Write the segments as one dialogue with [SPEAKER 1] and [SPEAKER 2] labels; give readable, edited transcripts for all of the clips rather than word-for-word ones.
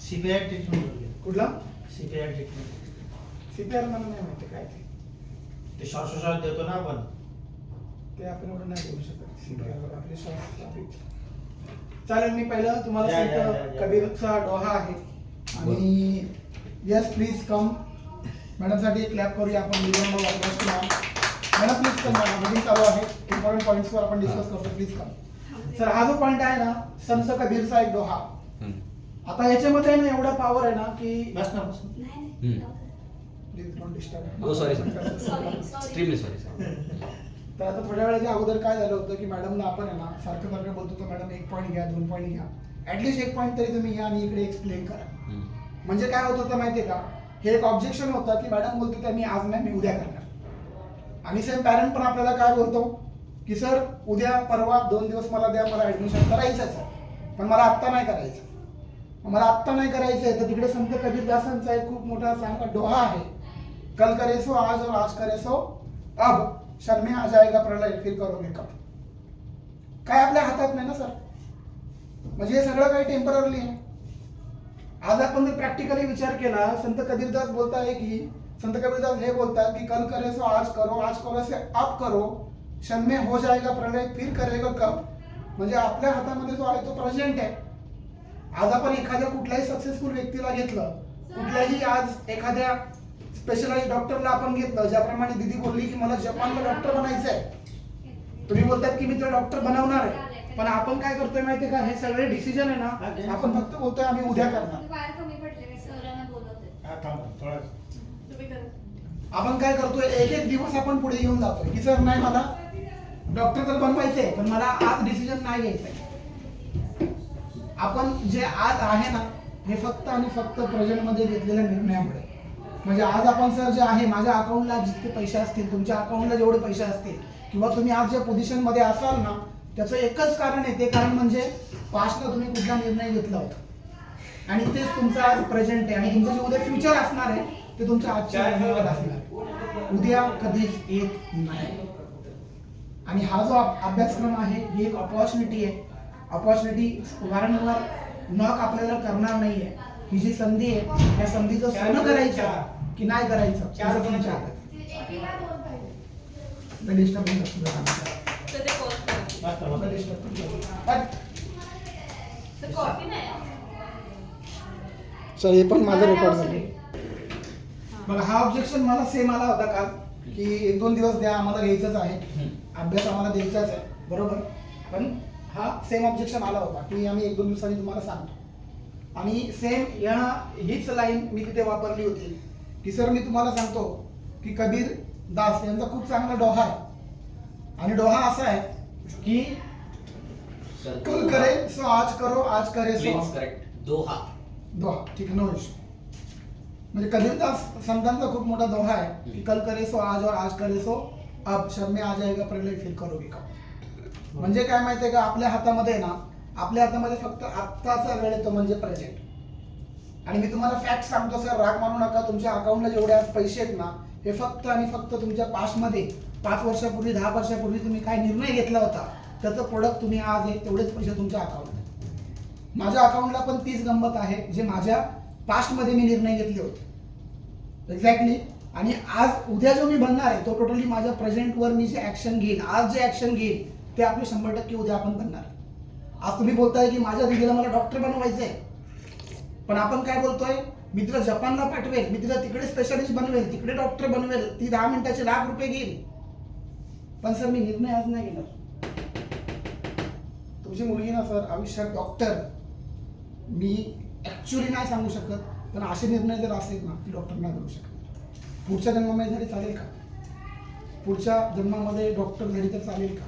[SPEAKER 1] CPR treatment
[SPEAKER 2] कुठला
[SPEAKER 1] CPR treatment
[SPEAKER 2] CPR मला नाही माहिती काय
[SPEAKER 1] ते श्वासोश्वास देतो ना आपण
[SPEAKER 2] ते आपण एवढं नाही बोलू शकत सीपीआर आपले श्वास चालेल. मी पहिलं तुम्हाला
[SPEAKER 1] या, या,
[SPEAKER 2] सांगतो
[SPEAKER 1] या.
[SPEAKER 2] कबीरचा डोहा आहे आणि यस प्लीज कम मॅडमसाठी क्लॅप करूया आपण video madam please come. Meeting चालू आहे इम्पॉर्टंट पॉईंट्सवर आपण डिस्कस करतो. Please come sir. हा जो पॉईंट आहे ना संत कबीरचा एक डोहा. आता याच्यामध्ये ना एवढा पॉवर आहे ना की
[SPEAKER 1] बस ना बस
[SPEAKER 2] प्लीज डोंट डिस्टर्ब.
[SPEAKER 3] हो सॉरी एक्स्ट्रीमली सॉरी.
[SPEAKER 2] तर आता थोड्या वेळाच्या अगोदर काय झालं होतं की मॅडमला आपण आहे ना सारखं सारखं बोलतो होतो मॅडम एक पॉईंट घ्या 2 पॉईंट घ्या ऍटलीस्ट एक पॉईंट तरी तुम्ही या आणि इकडे एक्सप्लेन करा. म्हणजे काय होत होतं माहितीये का हे एक ऑब्जेक्शन होतं की मॅडम बोलतो की मी आज नाही मी उद्या करणार. आणि सेम पॅरेंट पण आपल्याला काय बोलतो की सर उद्या परवा 2 दिवस मला द्या मला ऍडमिशन करायचंच आहे पण मला आत्ता नाही करायचं. मला आत्ता नाही करायचंय तर तिकडे संत कबीरदासांचा एक खूप मोठा चांगला डोहा आहे. कल करे सो आज और आज करे सो अब क्षण में आ जाएगा प्रलय फिर करोगे कब. काय आपल्या हातात नाही ना सर. म्हणजे हे सगळं काही टेम्पररी आहे. आज आपण जर प्रॅक्टिकली विचार केला संत कबीरदास बोलताय की संत कबीरदास हे बोलतात की कल करे सो आज करो से अब करो क्षण में हो जाएगा प्रलय फिर करेगा कब. म्हणजे आपल्या हातामध्ये जो आहे तो प्रेझेंट आहे. आज आपण एखाद्या कुठल्याही सक्सेसफुल व्यक्तीला घेतलं कुठल्याही आज एखाद्या स्पेशलाइज डॉक्टरला आपण घेतलं ज्याप्रमाणे दीदी बोलली की मला जपानला डॉक्टर बनायचं आहे. तुम्ही बोलतात की मी तुला डॉक्टर बनवणार आहे पण आपण काय करतोय माहितीये का हे सगळे डिसिजन आहे ना आपण फक्त बोलतोय आम्ही उद्या करणार. आपण काय करतोय एक एक दिवस आपण पुढे घेऊन जातोय की सर नाही मला डॉक्टर तर बनवायचंय पण मला आज डिसिजन नाही घ्यायचंय. आपण जे आज आहे ना हे फक्त आणि फक्त प्रेझेंट मध्ये घेतलेल्या निर्णयामुळे. म्हणजे आज आपण सर जे आहे माझ्या अकाउंटला जितके पैसे असतील तुमच्या अकाउंटला जेवढे पैसे असतील किंवा तुम्ही आज ज्या पोझिशन मध्ये असाल ना त्याचं एकच कारण आहे. ते कारण म्हणजे पास्टला तुम्ही कुठला निर्णय घेतला होता आणि तेच तुमचं आज प्रेझेंट आहे आणि तुमचं जे उद्या फ्युचर असणार आहे ते तुमच्या आजच्या निर्णयावर असणार आहे. उद्या कधीच येत नाही. आणि हा जो अभ्यासक्रम आहे ही एक अपॉर्च्युनिटी आहे. अपॉर्च्युनिटी वारंवार नॉक आपल्याला करणार नाहीये. ही जी संधी आहे या संधीचं सोनं करायचं की नाही करायचं त्याचं तुमच्या हातात. सर हे पण माझं रेकॉर्ड झाले. बघा हा ऑब्जेक्शन मला सेम आला होता काल की 1-2 दिवस द्या आम्हाला घ्यायचंच आहे अभ्यास आम्हाला द्यायचाच आहे बरोबर. पण हा सेम ऑब्जेक्शन आला होता की आम्ही 1-2 दिवसांनी तुम्हाला सांगतो. आणि सेम हीच लाईन मी तिथे वापरली होती की सर मी तुम्हाला सांगतो की कबीर दास यांचा खूप चांगला डोहा आहे आणि डोहा असा आहे की कल करे सो आज करो आज करे सो
[SPEAKER 3] करेक्ट दोहा
[SPEAKER 2] ठीक नो इशू. म्हणजे कबीरदास संतांचा खूप मोठा दोहा आहे की कल करे सो आज और आज करे सो अब क्षण में आ जाएगा प्रलय फिर करोगे कब. म्हणजे काय माहितीये का आपल्या हातामध्ये ना आपल्या हातामध्ये फक्त आत्ताचा वेळ येतो म्हणजे प्रेझेंट. आणि मी तुम्हाला फॅक्ट सांगतो सर राग मानू नका तुमच्या अकाउंटला जेवढे आज पैसे आहेत ना हे फक्त आणि फक्त तुमच्या पास्टमध्ये 5 वर्षापूर्वी 10 वर्षापूर्वी तुम्ही काय निर्णय घेतला होता त्याचं प्रोडक्ट तुम्ही आज आहे तेवढेच पैसे तुमच्या अकाउंटला. माझ्या अकाउंटला पण तीच गंमत आहे जे माझ्या पास्टमध्ये मी निर्णय घेतले होते एक्झॅक्टली. आणि आज उद्या जो मी बनणार आहे तो टोटली माझ्या प्रेझेंटवर मी जे ऍक्शन घेईल आज जे ऍक्शन घेईल ते आपले 100% उद्या आपण बनणार. आज तुम्ही बोलताय की माझ्या दिदीला मला डॉक्टर बनवायचंय पण आपण काय बोलतोय मी तिला जपानला पाठवेल मी तिला तिकडे स्पेशालिस्ट बनवेल तिकडे डॉक्टर बनवेल ती 10 मिनिटाचे ₹1,00,000 घेईल पण सर मी निर्णय आज नाही घेणार. तुमची मुलगी ना सर आयुष्यात डॉक्टर मी ऍक्च्युअली नाही सांगू शकत पण असे निर्णय जर असेल ना ती डॉक्टर नाही बनू शकत. पुढच्या जन्मामध्ये झाली चालेल का पुढच्या जन्मामध्ये डॉक्टर झाली तर चालेल का.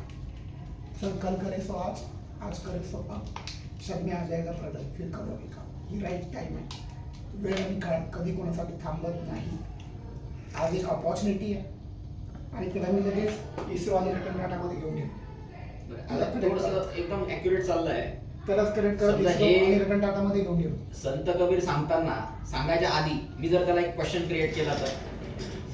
[SPEAKER 2] सर कल करे सो आज करे सो अब क्षण में आ जाएगा प्रलय फिर करोगे का. ही राईट टाइम आहे. वेळ आणि काळ कधी कोणासाठी थांबत नाही. आज एक अपॉर्च्युनिटी आहे आणि त्याला मी लगेच इस्रो आणि रतन टाटामध्ये घेऊन गेलो.
[SPEAKER 3] एकदम ऍक्युरेट चाललंय
[SPEAKER 2] त्यालाच करेक्ट करत इस्रो आणि रतन टाटामध्ये घेऊन गेलो.
[SPEAKER 3] संत कबीर सांगताना सांगायच्या आधी मी जर त्याला एक क्वेश्चन क्रिएट केला तर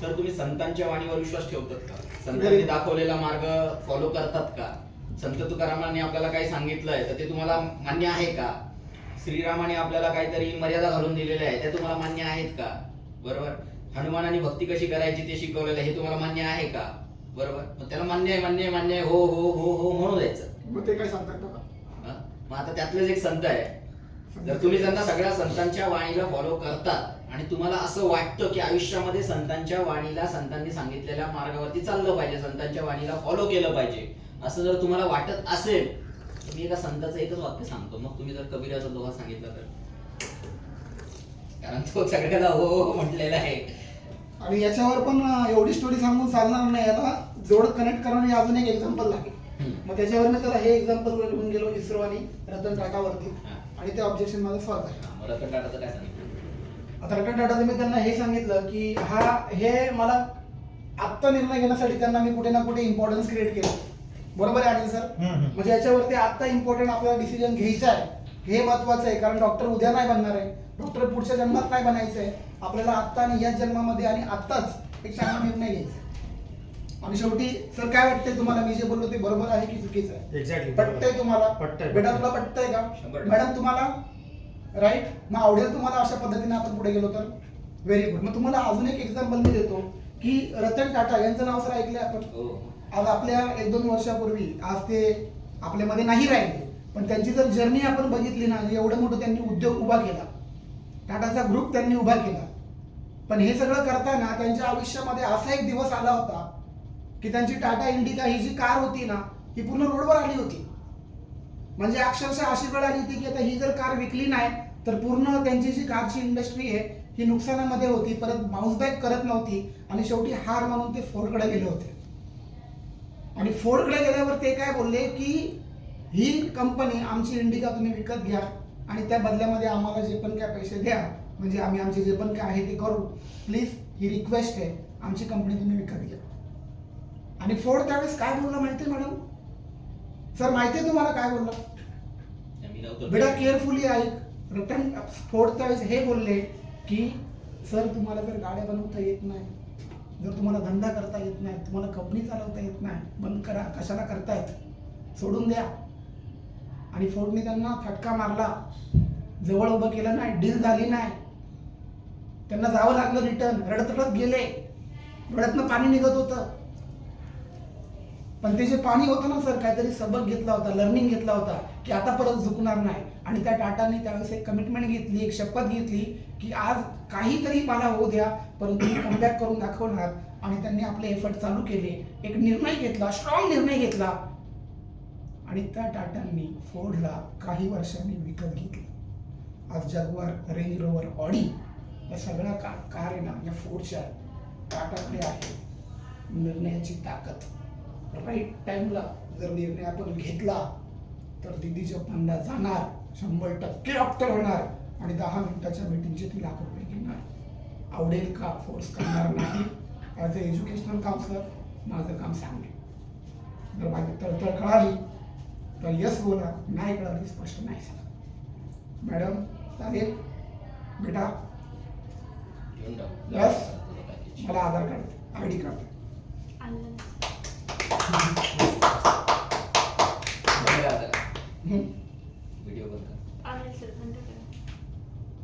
[SPEAKER 3] सर तुम्ही संतांच्या वाणीवर विश्वास ठेवतात का. संतांनी दाखवलेला मार्ग फॉलो करतात का. संत तुकारामांनी आपल्याला काही सांगितलंय तर ते तुम्हाला मान्य आहे का. श्रीरामाने आपल्याला काहीतरी मर्यादा घालून दिलेल्या आहे त्या तुम्हाला मान्य आहेत का? बरोबर. हनुमानाने भक्ती कशी करायची ते शिकवलेलं आहे, हे तुम्हाला मान्य आहे का? बरोबर. मग त्याला मान्य आहे मान्य आहे मान्य आहे हो हो हो हो म्हणू द्यायचं.
[SPEAKER 2] मग ते काय सांगतात का?
[SPEAKER 3] हा? मग आता त्यातलेच एक संत आहे, जर तुम्ही त्यांना सगळ्या संतांच्या वाणीला फॉलो करतात आणि तुम्हाला असं वाटतं की आयुष्यामध्ये संतांच्या वाणीला, संतांनी सांगितलेल्या मार्गावरती चाललं पाहिजे, संतांच्या वाणीला फॉलो केलं पाहिजे, असं जर तुम्हाला वाटत असेल तर मी एका संताचं एकच वाक्य सांगतो. मग तुम्ही जर कबीराचा दोहा सांगितला तर, कारण तो सगळ्याला हो हो म्हटलेला आहे.
[SPEAKER 2] आणि याच्यावर पण एवढी स्टोरी सांगून चालणार नाही, याला जोड कनेक्ट करणारी अजून एक एक्झाम्पल लागेल. मग त्याच्यावर मी त्याला हे एक्झाम्पल घेऊन गेलो इस्रो आणि रतन टाटावरती, आणि ते ऑब्जेक्शन माझं सॉल्व आहे.
[SPEAKER 3] मग रतन टाटाचं काय सांगितलं?
[SPEAKER 2] आता रतन टाटाचं मी त्यांना हे सांगितलं की हे मला आत्ता निर्णय घेण्यासाठी त्यांना मी कुठे ना कुठे इम्पॉर्टन्स क्रिएट केलं. बरोबर आहे अनिल सर? म्हणजे याच्यावरती आत्ता इम्पॉर्टंट आपल्याला डिसिजन घ्यायचा आहे, हे महत्वाचं आहे. कारण डॉक्टर उद्या नाही बनणार आहे, डॉक्टर पुढच्या जन्मात नाही बनायचं आहे. आपल्याला आत्ता आणि याच जन्मामध्ये आणि आत्ताच एक चांगला निर्णय घ्यायचा आहे. आणि शेवटी सर काय वाटतंय तुम्हाला, मी जे बोललो ते बरोबर आहे की चुकीचं आहे?
[SPEAKER 1] एक्झॅक्टली
[SPEAKER 2] पटतंय तुम्हाला?
[SPEAKER 1] पटतंय.
[SPEAKER 2] बेटा तुला पटतंय का?
[SPEAKER 3] 100%.
[SPEAKER 2] मॅडम तुम्हाला? राईट. मग आवडेल तुम्हाला अशा पद्धतीने आपण पुढे गेलो तर? Very good. मग तुम्हाला अजून एक एक्झाम्पल मी देतो की रतन टाटा यांचं नाव सर ऐकलंय आपण?
[SPEAKER 3] हो.
[SPEAKER 2] आज आपल्या 1-2 वर्षापूर्वी आज ते आपल्यामध्ये नाही राहिले, पण त्यांची जर जर्नी आपण बघितली ना, एवढं मोठं त्यांनी उद्योग उभा केला, टाटाचा ग्रुप त्यांनी उभा केला. पण हे सगळं करताना त्यांच्या आयुष्यामध्ये असा एक दिवस आला होता की त्यांची टाटा इंडिका ही जी कार होती ना, ही पूर्ण रोडवर आली होती. म्हणजे अक्षरशः अशी वेळ आली होती की आता ही जर कार विकली नाही तर पूर्ण त्यांची जी कारची इंडस्ट्री आहे ही नुकसानामध्ये होती, परत बाउन्स बॅक करत नव्हती. आणि शेवटी हार म्हणून ते फोर्डकडे गेले होते. आणि फोर्डकडे गेल्यावर ते काय बोलले की ही कंपनी आमची इंडिका तुम्ही विकत घ्या आणि त्या बदल्यामध्ये आम्हाला जे पण काय पैसे द्या, म्हणजे आम्ही आमचे जे पण काय आहे ते करू, प्लीज ही रिक्वेस्ट आहे, आमची कंपनी तुम्ही विकत घ्या. आणि फोर्ड त्यावेळेस काय बोलला माहितीये मॅडम? सर माहितीये तुम्हाला काय बोलला?
[SPEAKER 3] मी नव्हतो.
[SPEAKER 2] बेटा केअरफुली ऐक. रतन फोर्ड त्यावेळेस हे बोलले की सर तुम्हाला जर गाड्या बनवता येत नाही, जर तुम्हाला धंदा करता येत नाही, तुम्हाला कंपनी चालवता येत नाही, बंद करा, कशाला करतायत, सोडून द्या. आणि फोर्डने त्यांना फटका मारला, जवळ उभं केलं नाही, डील झाली नाही, त्यांना जावं लागलं रिटर्न, रडत रडत गेले, डोळ्यातनं पाणी निघत होतं. पण ते जे पाणी होतं ना सर, काहीतरी सबक घेतला होता, लर्निंग घेतला होता की आता परत झुकणार नाही. आणि त्या टाटाने त्यावेळेस एक कमिटमेंट घेतली, एक शपथ घेतली की आज काहीतरी मला होऊ द्या, परंतु मी कमबॅक करून दाखवणार. आणि त्यांनी आपले एफर्ट चालू केले, एक निर्णय घेतला, स्ट्रॉंग निर्णय घेतला, आणि त्या टाटांनी फोर्डला काही वर्षांनी विकत घेतलं. आज जगवार, रेंज रोवर, ऑडी या सगळ्या कार आहे ना, या फोर्डच्या टाटाकडे आहे. निर्णयाची ताकद. राईट टाइमला जर निर्णय आपण घेतला तर दिदी जपानला जाणार, 100% डॉक्टर होणार आणि 10 मिनिटाच्या मीटिंगचे 3 लाख रुपये घेणार. आवडेल का? फोर्स करणार नाही. ॲज अ एज्युकेशनल काउन्सिलर माझं काम सांगेल. जर माझी तळतळ कळाली तर यस बोला, नाही कळाली स्पष्ट नाही सांगा. मॅडम चालेल? बेटा यस. मला आधार कार्ड, ID कार्ड.
[SPEAKER 3] व्हिडिओ बंद कर.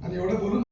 [SPEAKER 2] आणि एवढं बोलून